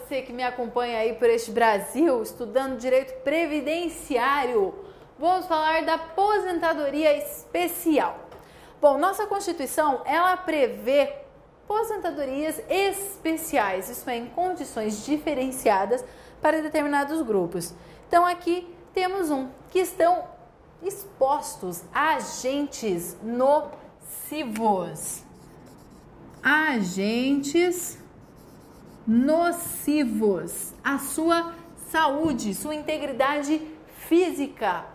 você que me acompanha aí por este Brasil, estudando direito previdenciário. Vamos falar da aposentadoria especial. Bom, nossa Constituição, ela prevê aposentadorias especiais, isso é, em condições diferenciadas para determinados grupos. Então aqui temos que estão expostos a agentes nocivos. Agentes nocivos à sua saúde, sua integridade física.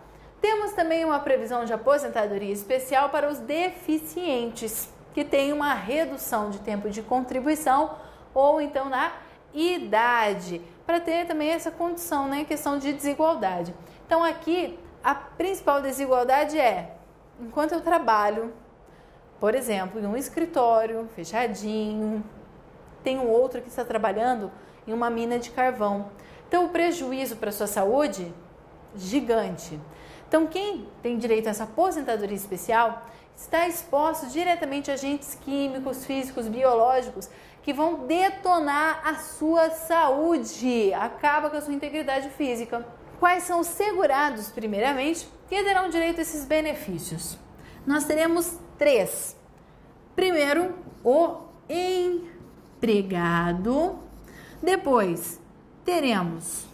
Temos também uma previsão de aposentadoria especial para os deficientes, que tem uma redução de tempo de contribuição ou então na idade, para ter também essa condição, né, questão de desigualdade. Então aqui a principal desigualdade é, enquanto eu trabalho, por exemplo, em um escritório fechadinho, tem um outro que está trabalhando em uma mina de carvão. Então o prejuízo para a sua saúde, gigante. Então quem tem direito a essa aposentadoria especial está exposto diretamente a agentes químicos, físicos, biológicos que vão detonar a sua saúde, acaba com a sua integridade física. Quais são os segurados, primeiramente, que terão direito a esses benefícios? Nós teremos 3. Primeiro, o empregado. Depois, teremos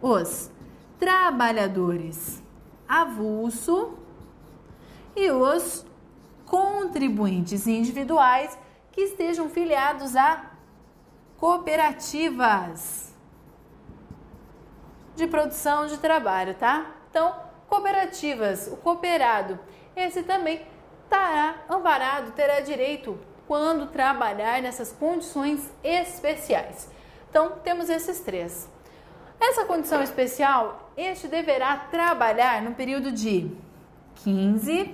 os trabalhadores avulso e os contribuintes individuais que estejam filiados a cooperativas de produção de trabalho, tá? Então, cooperativas, o cooperado, esse também estará amparado, terá direito quando trabalhar nessas condições especiais. Então, temos esses 3. Essa condição especial, este deverá trabalhar no período de 15,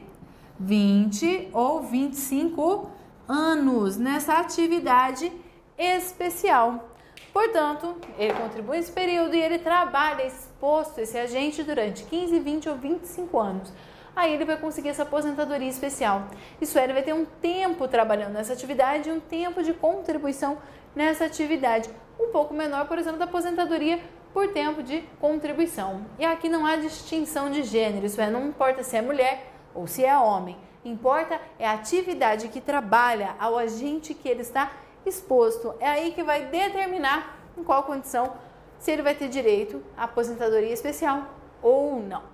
20 ou 25 anos nessa atividade especial. Portanto, ele contribui nesse período e ele trabalha exposto, esse agente, durante 15, 20 ou 25 anos. Aí ele vai conseguir essa aposentadoria especial. Isso é, ele vai ter um tempo trabalhando nessa atividade e um tempo de contribuição nessa atividade. Um pouco menor, por exemplo, da aposentadoria por tempo de contribuição. E aqui não há distinção de gênero, isso é, não importa se é mulher ou se é homem. Importa é a atividade que trabalha ao agente que ele está exposto. É aí que vai determinar em qual condição se ele vai ter direito à aposentadoria especial ou não.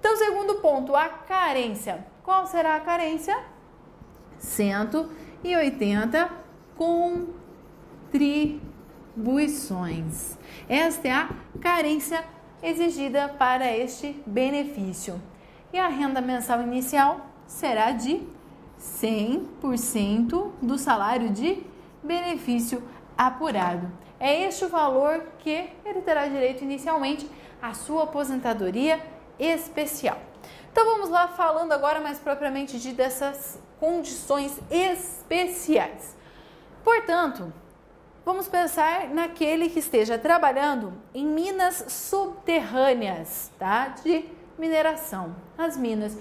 Então, segundo ponto, a carência. Qual será a carência? 180 contribuições. Esta é a carência exigida para este benefício. E a renda mensal inicial será de 100% do salário de benefício apurado. É este o valor que ele terá direito inicialmente à sua aposentadoria especial. Então vamos lá, falando agora mais propriamente dessas condições especiais. Portanto, vamos pensar naquele que esteja trabalhando em minas subterrâneas, tá? De mineração, as minas.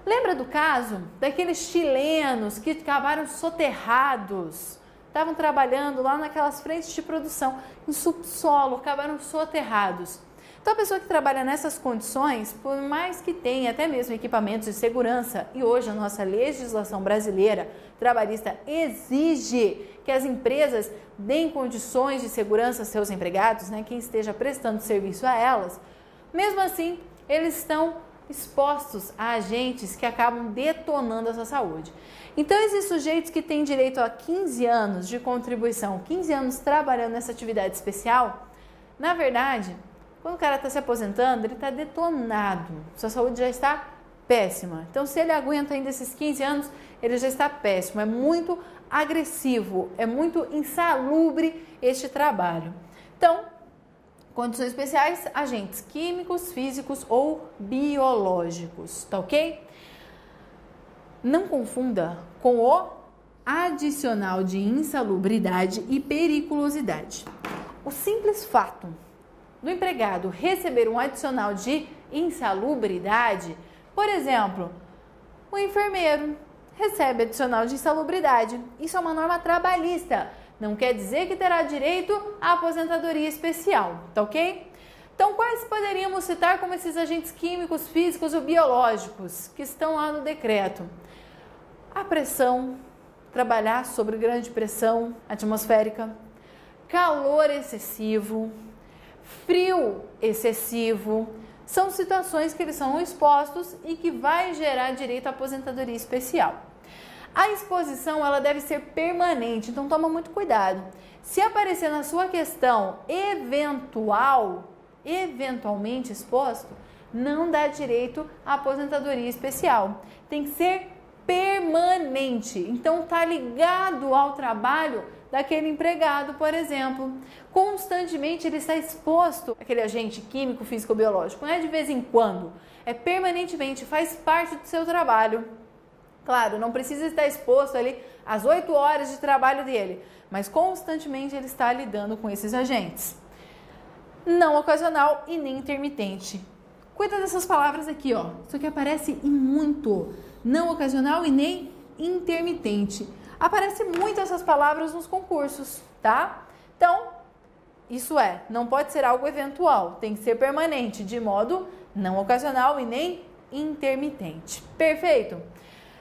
Lembra do caso daqueles chilenos que acabaram soterrados? Estavam trabalhando lá naquelas frentes de produção, em subsolo, acabaram soterrados. Então, a pessoa que trabalha nessas condições, por mais que tenha até mesmo equipamentos de segurança, e hoje a nossa legislação brasileira trabalhista exige que as empresas deem condições de segurança aos seus empregados, né, quem esteja prestando serviço a elas, mesmo assim, eles estão expostos a agentes que acabam detonando a sua saúde. Então, esses sujeitos que têm direito a 15 anos de contribuição, 15 anos trabalhando nessa atividade especial, na verdade, quando o cara está se aposentando, ele está detonado, sua saúde já está péssima. Então, se ele aguenta ainda esses 15 anos, ele já está péssimo, é muito agressivo, é muito insalubre este trabalho. Então, condições especiais, agentes químicos, físicos ou biológicos, tá ok? Não confunda com o adicional de insalubridade e periculosidade. O simples fato do empregado receber um adicional de insalubridade, por exemplo, o enfermeiro recebe adicional de insalubridade. Isso é uma norma trabalhista. Não quer dizer que terá direito à aposentadoria especial, tá ok? Então, quais poderíamos citar como esses agentes químicos, físicos ou biológicos que estão lá no decreto? A pressão, trabalhar sobre grande pressão atmosférica, calor excessivo, frio excessivo, são situações que eles são expostos e que vai gerar direito à aposentadoria especial. A exposição ela deve ser permanente, então toma muito cuidado. Se aparecer na sua questão eventualmente exposto, não dá direito à aposentadoria especial. Tem que ser permanente, então tá ligado ao trabalho daquele empregado, por exemplo. Constantemente ele está exposto àquele agente químico, físico ou biológico, não é de vez em quando, é permanentemente, faz parte do seu trabalho. Claro, não precisa estar exposto ali às 8 horas de trabalho dele, mas constantemente ele está lidando com esses agentes. Não ocasional e nem intermitente. Cuida dessas palavras aqui, ó. Isso aqui aparece em muito. Não ocasional e nem intermitente. Aparece muito essas palavras nos concursos, tá? Então, isso não pode ser algo eventual, tem que ser permanente, de modo não ocasional e nem intermitente. Perfeito?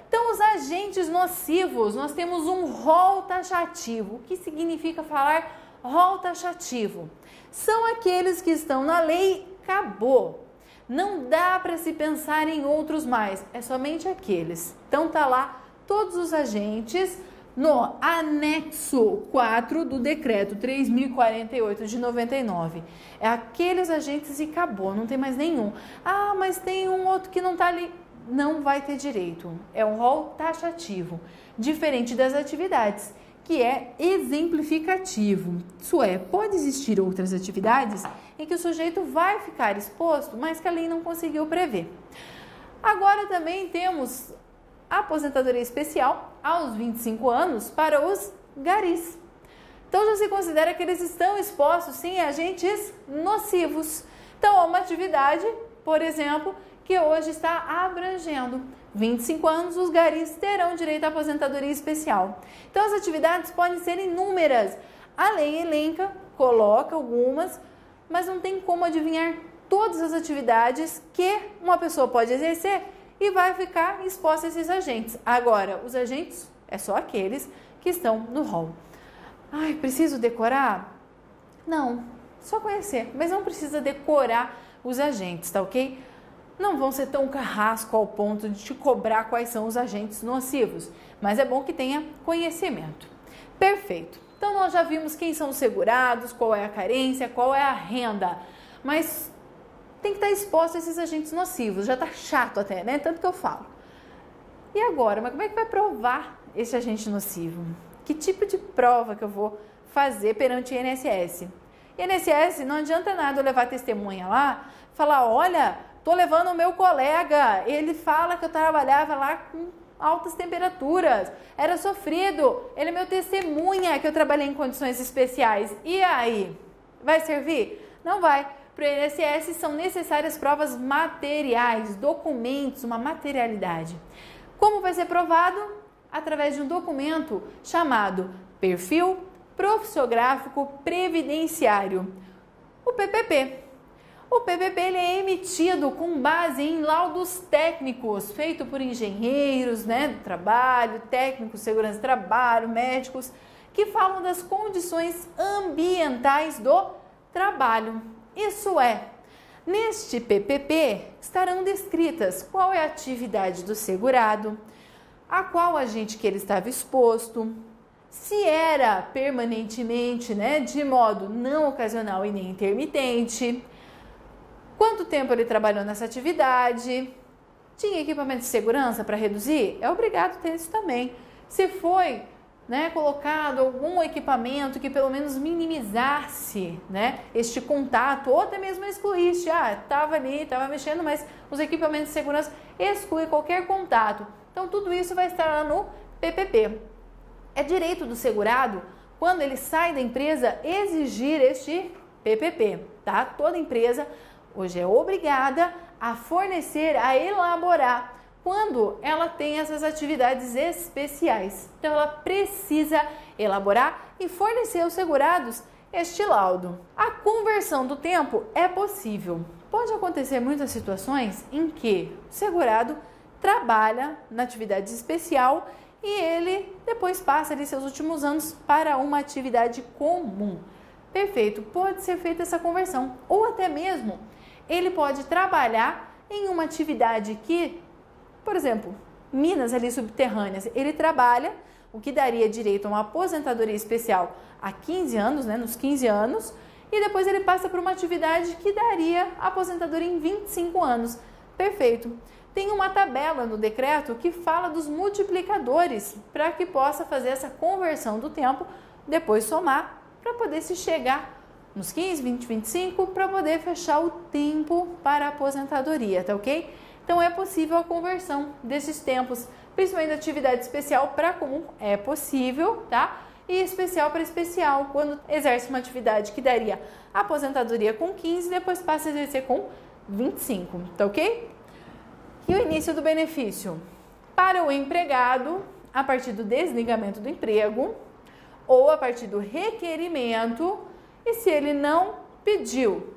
Então, os agentes nocivos, nós temos um rol taxativo. O que significa falar rol taxativo? São aqueles que estão na lei, acabou. Não dá para se pensar em outros mais, é somente aqueles. Então, tá lá todos os agentes no anexo 4 do decreto 3.048 de 99. É aqueles agentes e acabou, não tem mais nenhum. Ah, mas tem um outro que não tá ali. Não vai ter direito. É um rol taxativo, diferente das atividades, que é exemplificativo. Isso é, pode existir outras atividades em que o sujeito vai ficar exposto, mas que a lei não conseguiu prever. Agora também temos a aposentadoria especial aos 25 anos para os garis. Então já se considera que eles estão expostos sim a agentes nocivos. Então é uma atividade, por exemplo, que hoje está abrangendo 25 anos, os garis terão direito à aposentadoria especial. Então as atividades podem ser inúmeras. A lei elenca, coloca algumas, mas não tem como adivinhar todas as atividades que uma pessoa pode exercer e vai ficar exposta a esses agentes. Agora, os agentes é só aqueles que estão no rol. Ai, preciso decorar? Não, só conhecer, mas não precisa decorar os agentes, tá ok? Não vão ser tão carrasco ao ponto de te cobrar quais são os agentes nocivos, mas é bom que tenha conhecimento. Perfeito. Então, nós já vimos quem são os segurados, qual é a carência, qual é a renda, mas tem que estar exposto a esses agentes nocivos. Já tá chato até, né? Tanto que eu falo. E agora, mas como é que vai provar esse agente nocivo? Que tipo de prova que eu vou fazer perante o INSS? INSS, não adianta nada eu levar testemunha lá, falar, olha, tô levando o meu colega, ele fala que eu trabalhava lá com altas temperaturas, era sofrido, ele é meu testemunha que eu trabalhei em condições especiais. E aí? Vai servir? Não vai. Para o INSS são necessárias provas materiais, documentos, uma materialidade. Como vai ser provado? Através de um documento chamado Perfil Profissiográfico Previdenciário, o PPP. O PPP ele é emitido com base em laudos técnicos, feito por engenheiros, do trabalho, técnicos, segurança do trabalho, médicos, que falam das condições ambientais do trabalho. Isso é, neste PPP estarão descritas qual é a atividade do segurado, a qual agente que ele estava exposto, se era permanentemente, de modo não ocasional e nem intermitente, quanto tempo ele trabalhou nessa atividade, tinha equipamento de segurança para reduzir? É obrigado a ter isso também. Se foi colocado algum equipamento que pelo menos minimizasse este contato, ou até mesmo excluísse, estava ali, estava mexendo, mas os equipamentos de segurança excluem qualquer contato. Então tudo isso vai estar lá no PPP. É direito do segurado, quando ele sai da empresa, exigir este PPP, tá? Toda empresa hoje é obrigada a fornecer, a elaborar quando ela tem essas atividades especiais. Então, ela precisa elaborar e fornecer aos segurados este laudo. A conversão do tempo é possível. Pode acontecer muitas situações em que o segurado trabalha na atividade especial e ele depois passa ali seus últimos anos para uma atividade comum. Perfeito, pode ser feita essa conversão. Ou até mesmo, ele pode trabalhar em uma atividade que, por exemplo, minas ali subterrâneas, ele trabalha, o que daria direito a uma aposentadoria especial há 15 anos, nos 15 anos, e depois ele passa para uma atividade que daria aposentadoria em 25 anos. Perfeito. Tem uma tabela no decreto que fala dos multiplicadores para que possa fazer essa conversão do tempo, depois somar para poder se chegar nos 15, 20, 25 para poder fechar o tempo para a aposentadoria, tá ok? Então é possível a conversão desses tempos, principalmente da atividade especial para comum, é possível, tá? E especial para especial, quando exerce uma atividade que daria aposentadoria com 15, depois passa a exercer com 25, tá ok? E o início do benefício? Para o empregado, a partir do desligamento do emprego ou a partir do requerimento, e se ele não pediu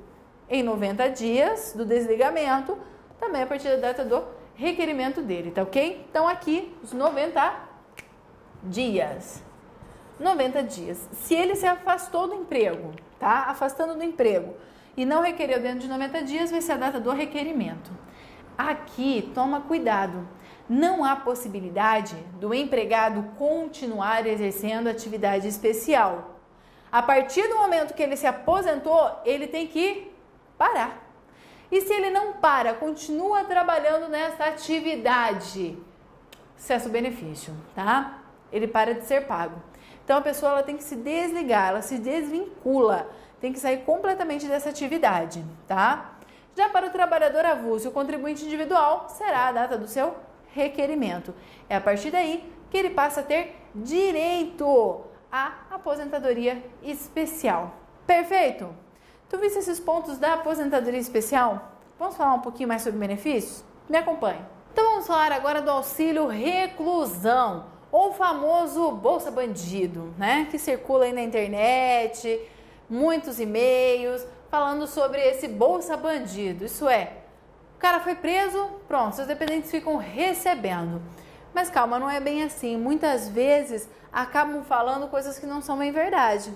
em 90 dias do desligamento, também a partir da data do requerimento dele, tá ok? Então aqui os 90 dias. 90 dias. Se ele se afastou do emprego, tá? Afastando do emprego e não requereu dentro de 90 dias, vai ser a data do requerimento. Aqui, toma cuidado. Não há possibilidade do empregado continuar exercendo atividade especial. A partir do momento que ele se aposentou, ele tem que parar. E se ele não para, continua trabalhando nessa atividade, cessa o benefício, tá? Ele para de ser pago. Então a pessoa ela tem que se desligar, ela se desvincula, tem que sair completamente dessa atividade, tá? Já para o trabalhador avulso e o contribuinte individual, será a data do seu requerimento. É a partir daí que ele passa a ter direito à aposentadoria especial. Perfeito? Tu viste esses pontos da aposentadoria especial? Vamos falar um pouquinho mais sobre benefícios? Me acompanhe. Então vamos falar agora do auxílio reclusão, ou o famoso Bolsa Bandido, que circula aí na internet, muitos e-mails falando sobre esse Bolsa Bandido. Isso é, o cara foi preso, pronto, seus dependentes ficam recebendo. Mas calma, não é bem assim. Muitas vezes acabam falando coisas que não são bem verdade.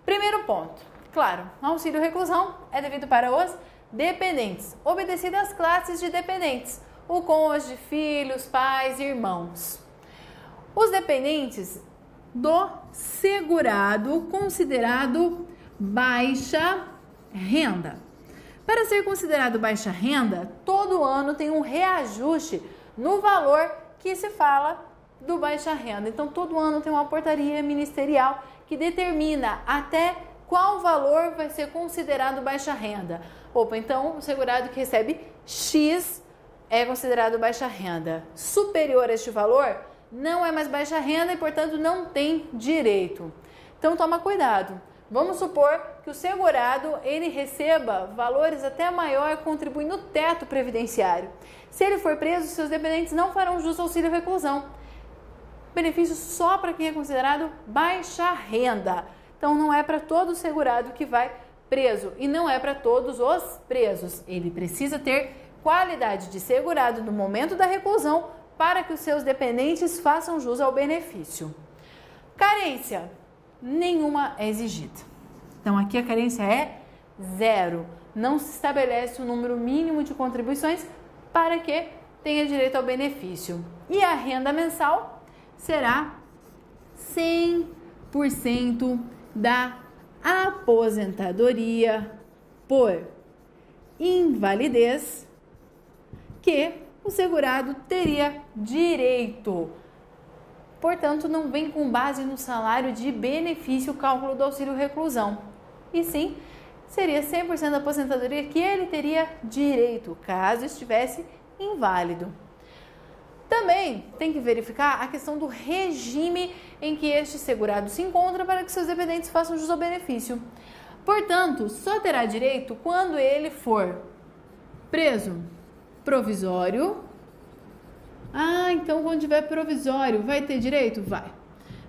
Primeiro ponto, claro, o auxílio reclusão é devido para os dependentes, obedecido às classes de dependentes, o cônjuge, filhos, pais, irmãos. Os dependentes do segurado considerado baixa renda. Para ser considerado baixa renda, todo ano tem um reajuste no valor que se fala do baixa renda. Então, todo ano tem uma portaria ministerial que determina até qual valor vai ser considerado baixa renda. Opa, então o segurado que recebe X é considerado baixa renda. Superior a este valor, não é mais baixa renda e, portanto, não tem direito. Então, toma cuidado. Vamos supor que o segurado ele receba valores até maior, contribui no teto previdenciário. Se ele for preso, seus dependentes não farão jus ao auxílio reclusão. Benefício só para quem é considerado baixa renda. Então, não é para todo segurado que vai preso e não é para todos os presos. Ele precisa ter qualidade de segurado no momento da reclusão para que os seus dependentes façam jus ao benefício. Carência. Nenhuma é exigida. Então, aqui a carência é 0. Não se estabelece um número mínimo de contribuições para que tenha direito ao benefício. E a renda mensal será 100% da aposentadoria por invalidez que o segurado teria direito. Portanto, não vem com base no salário de benefício o cálculo do auxílio reclusão. E sim, seria 100% da aposentadoria que ele teria direito, caso estivesse inválido. Também tem que verificar a questão do regime em que este segurado se encontra para que seus dependentes façam jus ao benefício. Portanto, só terá direito quando ele for preso provisório, Ah, então quando tiver provisório, vai ter direito? Vai.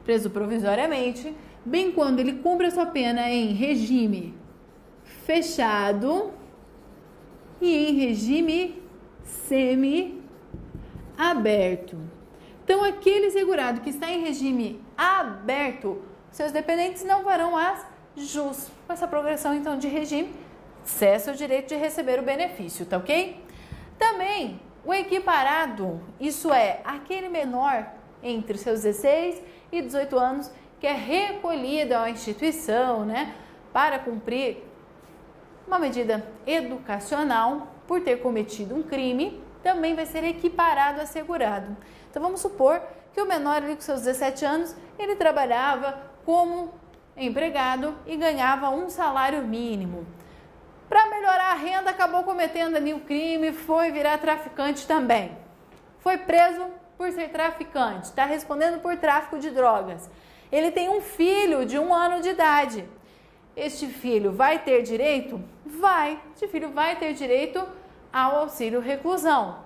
Preso provisoriamente, bem quando ele cumpre a sua pena em regime fechado e em regime semi-aberto. Então, aquele segurado que está em regime aberto, seus dependentes não farão as jus. Com essa progressão, então, de regime, cessa o direito de receber o benefício, tá ok? Também, o equiparado, isso é, aquele menor entre seus 16 e 18 anos que é recolhido à instituição, né, para cumprir uma medida educacional por ter cometido um crime, também vai ser equiparado a segurado. Então, vamos supor que o menor ali com seus 17 anos, ele trabalhava como empregado e ganhava um salário mínimo. Para melhorar a renda, acabou cometendo ali o crime, foi virar traficante também. Foi preso por ser traficante, está respondendo por tráfico de drogas. Ele tem um filho de 1 ano de idade. Este filho vai ter direito? Vai. Este filho vai ter direito ao auxílio reclusão.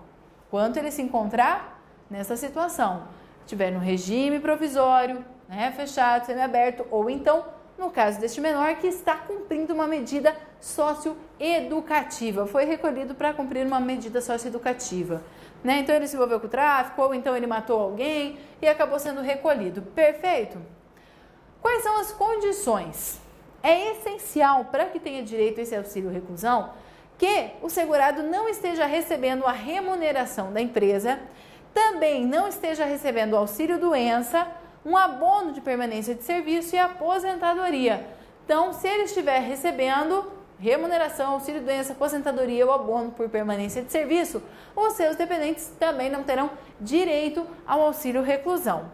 Quanto ele se encontrar nessa situação, tiver no regime provisório, né, fechado, semiaberto, ou então, no caso deste menor, que está cumprindo uma medida socioeducativa, foi recolhido para cumprir uma medida socioeducativa. Né? Então, ele se envolveu com o tráfico, ou então ele matou alguém e acabou sendo recolhido. Perfeito? Quais são as condições? É essencial para que tenha direito a esse auxílio reclusão que o segurado não esteja recebendo a remuneração da empresa, também não esteja recebendo auxílio doença, um abono de permanência de serviço e aposentadoria. Então, se ele estiver recebendo remuneração, auxílio doença, aposentadoria ou abono por permanência de serviço, os seus dependentes também não terão direito ao auxílio reclusão.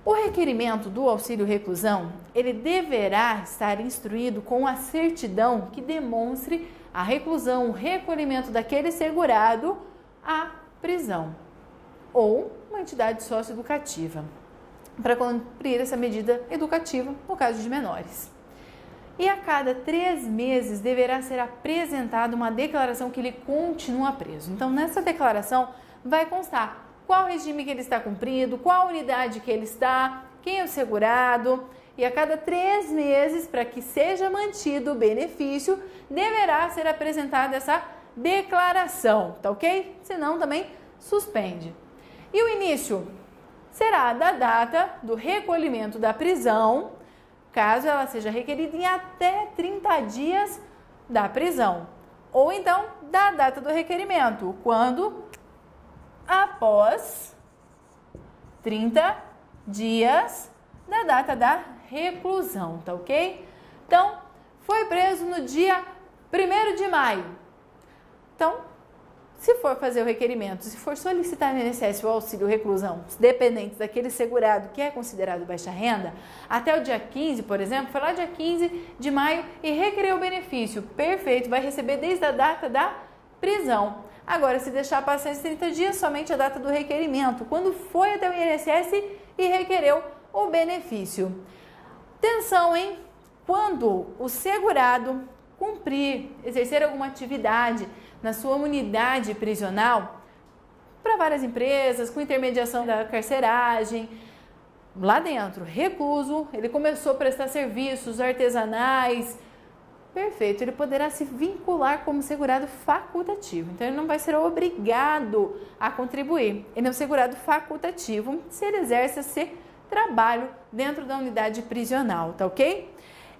O requerimento do auxílio reclusão, ele deverá estar instruído com a certidão que demonstre a reclusão, o recolhimento daquele segurado à prisão ou uma entidade socioeducativa para cumprir essa medida educativa no caso de menores. E a cada 3 meses deverá ser apresentada uma declaração que ele continua preso. Então, nessa declaração vai constar qual regime que ele está cumprindo, qual unidade que ele está, quem é o segurado. E a cada 3 meses, para que seja mantido o benefício, deverá ser apresentada essa declaração, tá ok? Senão também suspende. E o início será da data do recolhimento da prisão, caso ela seja requerida em até 30 dias da prisão. Ou então, da data do requerimento, quando após 30 dias da data da reclusão, tá ok? Então, foi preso no dia 1º de maio. Então, se for fazer o requerimento, se for solicitar no INSS o auxílio reclusão, os dependentes daquele segurado que é considerado baixa renda, até o dia 15, por exemplo, foi lá dia 15 de maio e requereu o benefício. Perfeito, vai receber desde a data da prisão. Agora, se deixar passar esses 30 dias, somente a data do requerimento, quando foi até o INSS e requereu o benefício. Atenção, hein? Quando o segurado cumprir, exercer alguma atividade na sua unidade prisional, para várias empresas, com intermediação da carceragem, lá dentro, recluso, ele começou a prestar serviços artesanais, perfeito, ele poderá se vincular como segurado facultativo. Então, ele não vai ser obrigado a contribuir. Ele é um segurado facultativo se ele exerce esse trabalho dentro da unidade prisional, tá ok?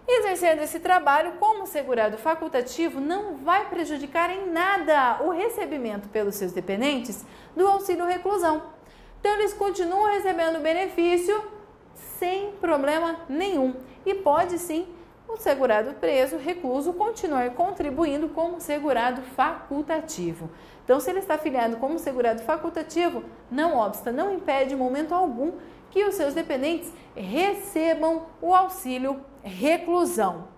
Exercendo esse trabalho como segurado facultativo não vai prejudicar em nada o recebimento pelos seus dependentes do auxílio reclusão. Então, eles continuam recebendo o benefício sem problema nenhum. E pode sim o segurado preso, recluso, continuar contribuindo como segurado facultativo. Então, se ele está afiliado como segurado facultativo, não obsta, não impede em momento algum que os seus dependentes recebam o auxílio reclusão.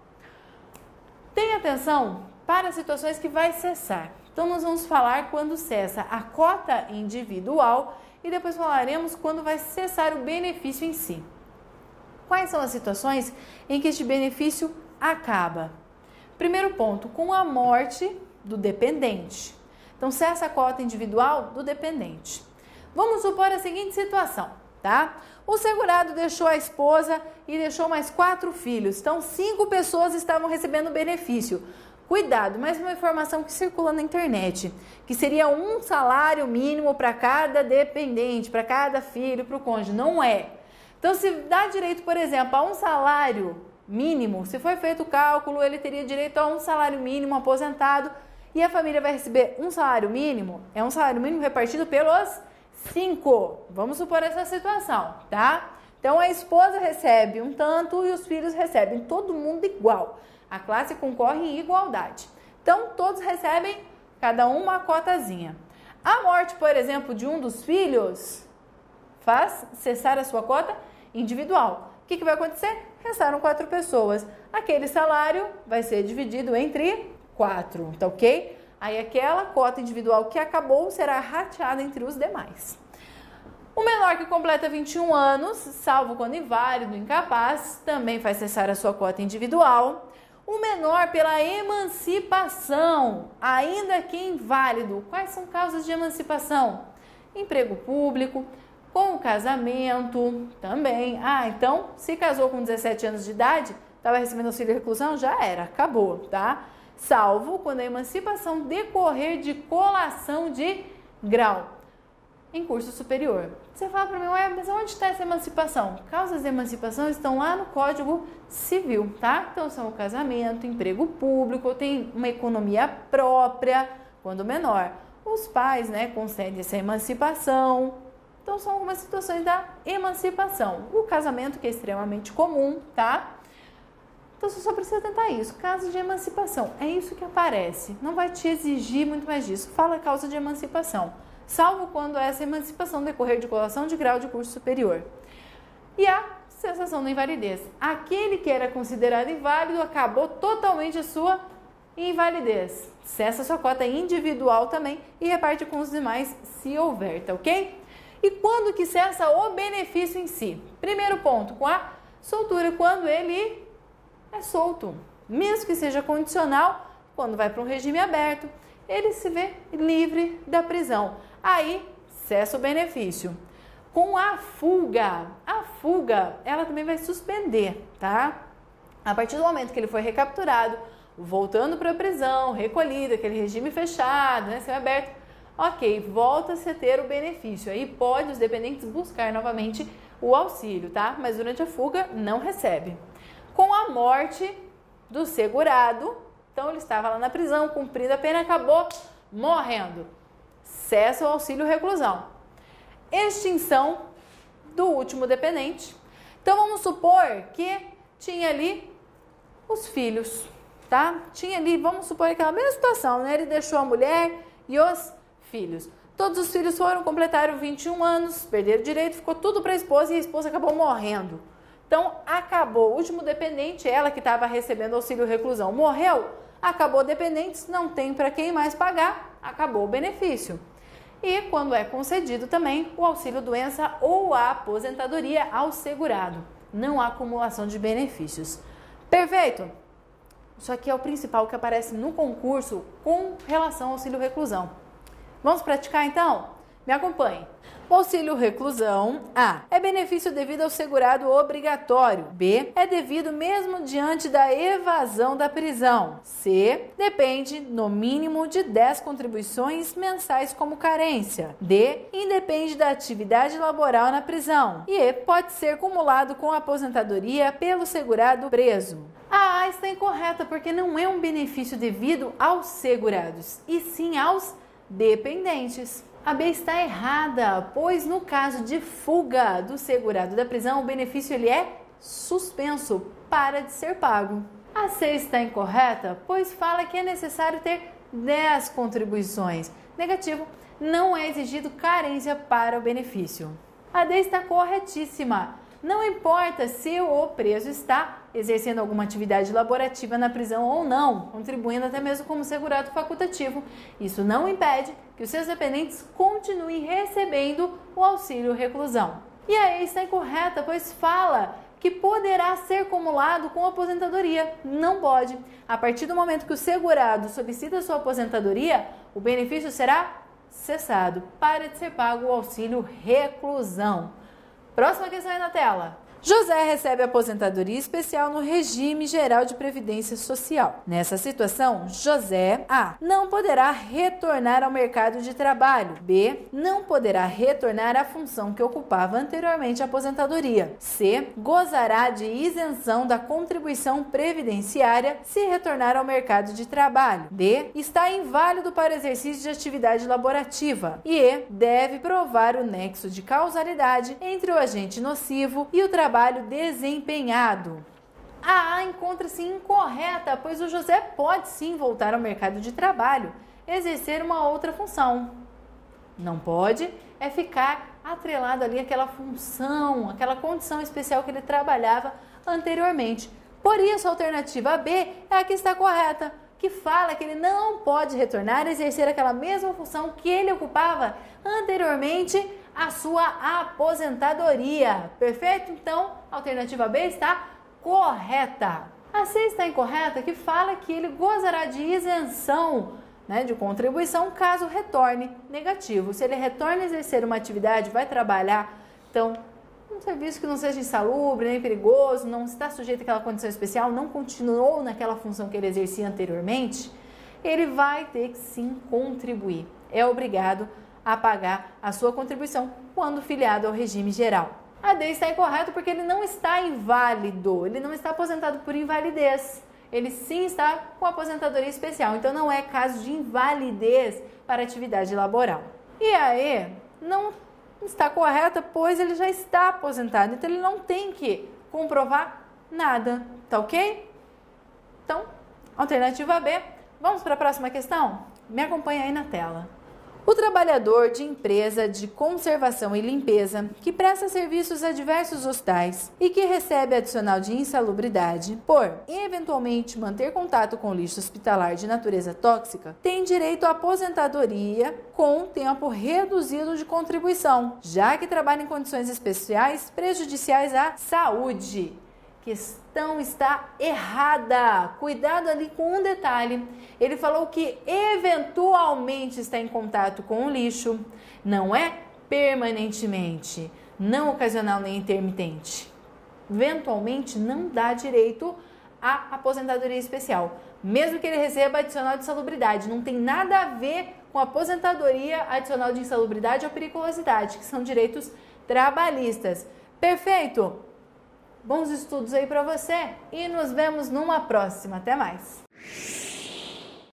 Tenha atenção para as situações que vai cessar. Então, nós vamos falar quando cessa a cota individual e depois falaremos quando vai cessar o benefício em si. Quais são as situações em que este benefício acaba? Primeiro ponto, com a morte do dependente. Então, cessa a cota individual do dependente. Vamos supor a seguinte situação, tá? O segurado deixou a esposa e deixou mais 4 filhos. Então, 5 pessoas estavam recebendo benefício. Cuidado, mais uma informação que circula na internet, que seria um salário mínimo para cada dependente, para cada filho, para o cônjuge. Não é. Então, se dá direito, por exemplo, a um salário mínimo, se foi feito o cálculo, ele teria direito a um salário mínimo aposentado e a família vai receber um salário mínimo, é um salário mínimo repartido pelos 5. Vamos supor essa situação, tá? Então, a esposa recebe um tanto e os filhos recebem todo mundo igual. A classe concorre em igualdade. Então, todos recebem, cada um uma cotazinha. A morte, por exemplo, de um dos filhos faz cessar a sua cota individual. O que vai acontecer? Restaram 4 pessoas. Aquele salário vai ser dividido entre 4, tá ok? Aí aquela cota individual que acabou será rateada entre os demais. O menor que completa 21 anos, salvo quando inválido, incapaz, também faz cessar a sua cota individual. O menor pela emancipação, ainda que inválido. Quais são causas de emancipação? Emprego público, com o casamento também. Então, se casou com 17 anos de idade, estava recebendo auxílio reclusão, já era, acabou, tá? Salvo quando a emancipação decorrer de colação de grau em curso superior. Você fala para mim, ué, mas onde está essa emancipação? Causas de emancipação estão lá no Código Civil, tá? Então são o casamento, emprego público, tem uma economia própria, quando menor. Os pais, concedem essa emancipação. Então são algumas situações da emancipação. O casamento, que é extremamente comum, tá? Então você só precisa tentar isso, casos de emancipação. É isso que aparece. Não vai te exigir muito mais disso. Fala causa de emancipação. Salvo quando essa emancipação decorrer de colação de grau de curso superior. E a cessação da invalidez. Aquele que era considerado inválido acabou totalmente a sua invalidez. Cessa sua cota individual também e reparte com os demais se houver, tá ok? E quando que cessa o benefício em si? Primeiro ponto, com a soltura, quando ele é solto. Mesmo que seja condicional, quando vai para um regime aberto, ele se vê livre da prisão. Aí, cessa o benefício. Com a fuga, ela também vai suspender, tá? A partir do momento que ele foi recapturado, voltando para a prisão, recolhido, aquele regime fechado, semi-aberto, ok, volta-se a ter o benefício. Aí pode os dependentes buscar novamente o auxílio, tá? Mas durante a fuga, não recebe. Com a morte do segurado, então ele estava lá na prisão, cumprindo a pena, acabou morrendo. Cessa o auxílio reclusão. Extinção do último dependente. Então vamos supor que tinha ali os filhos, tá? Tinha ali, vamos supor aquela mesma situação, Ele deixou a mulher e os filhos. Todos os filhos completaram 21 anos, perderam o direito, ficou tudo para a esposa e a esposa acabou morrendo. Então acabou, o último dependente, ela que estava recebendo auxílio reclusão, morreu, acabou dependentes, não tem para quem mais pagar, acabou o benefício. E quando é concedido também o auxílio doença ou a aposentadoria ao segurado. Não há acumulação de benefícios. Perfeito? Isso aqui é o principal que aparece no concurso com relação ao auxílio reclusão. Vamos praticar então? Me acompanhe. O auxílio reclusão, A, é benefício devido ao segurado obrigatório. B, é devido mesmo diante da evasão da prisão. C, depende no mínimo de 10 contribuições mensais como carência. D, independe da atividade laboral na prisão. E E, pode ser cumulado com aposentadoria pelo segurado preso. A A está incorreta porque não é um benefício devido aos segurados, e sim aos dependentes. A B está errada, pois no caso de fuga do segurado da prisão, o benefício ele é suspenso, para de ser pago. A C está incorreta, pois fala que é necessário ter 10 contribuições. Negativo, não é exigido carência para o benefício. A D está corretíssima. Não importa se o preso está exercendo alguma atividade laborativa na prisão ou não, contribuindo até mesmo como segurado facultativo. Isso não impede que os seus dependentes continuem recebendo o auxílio reclusão. E a E está incorreta, pois fala que poderá ser cumulado com aposentadoria. Não pode. A partir do momento que o segurado solicita sua aposentadoria, o benefício será cessado. Para de ser pago o auxílio reclusão. Próxima questão aí na tela. José recebe aposentadoria especial no regime geral de previdência social. Nessa situação, José A. não poderá retornar ao mercado de trabalho. B. não poderá retornar à função que ocupava anteriormente à aposentadoria. C. gozará de isenção da contribuição previdenciária se retornar ao mercado de trabalho. D. está inválido para exercício de atividade laborativa. E E. deve provar o nexo de causalidade entre o agente nocivo e o trabalho desempenhado. A A encontra-se incorreta, pois o José pode sim voltar ao mercado de trabalho, exercer uma outra função. Não pode é ficar atrelado ali àquela função, aquela condição especial que ele trabalhava anteriormente. Por isso, a alternativa B é a que está correta, que fala que ele não pode retornar a exercer aquela mesma função que ele ocupava anteriormente à sua aposentadoria. Perfeito? Então, a alternativa B está correta. A C está incorreta, que fala que ele gozará de isenção, de contribuição caso retorne negativo. Se ele retorna a exercer uma atividade, vai trabalhar, então, um serviço que não seja insalubre, nem perigoso, não está sujeito àquela condição especial, não continuou naquela função que ele exercia anteriormente, ele vai ter que sim contribuir. É obrigado a pagar a sua contribuição quando filiado ao regime geral. A D está incorreto porque ele não está inválido, ele não está aposentado por invalidez. Ele sim está com aposentadoria especial, então não é caso de invalidez para atividade laboral. E a E não está correta, pois ele já está aposentado, então ele não tem que comprovar nada, tá ok? Então, alternativa B. Vamos para a próxima questão? Me acompanha aí na tela. O trabalhador de empresa de conservação e limpeza que presta serviços a diversos hospitais e que recebe adicional de insalubridade por eventualmente manter contato com lixo hospitalar de natureza tóxica tem direito à aposentadoria com tempo reduzido de contribuição, já que trabalha em condições especiais prejudiciais à saúde. Questão está errada. Cuidado ali com um detalhe. Ele falou que eventualmente está em contato com o lixo. Não é permanentemente, não ocasional nem intermitente. Eventualmente não dá direito à aposentadoria especial. Mesmo que ele receba adicional de insalubridade. Não tem nada a ver com aposentadoria adicional de insalubridade ou periculosidade, que são direitos trabalhistas. Perfeito? Bons estudos aí para você e nos vemos numa próxima. Até mais!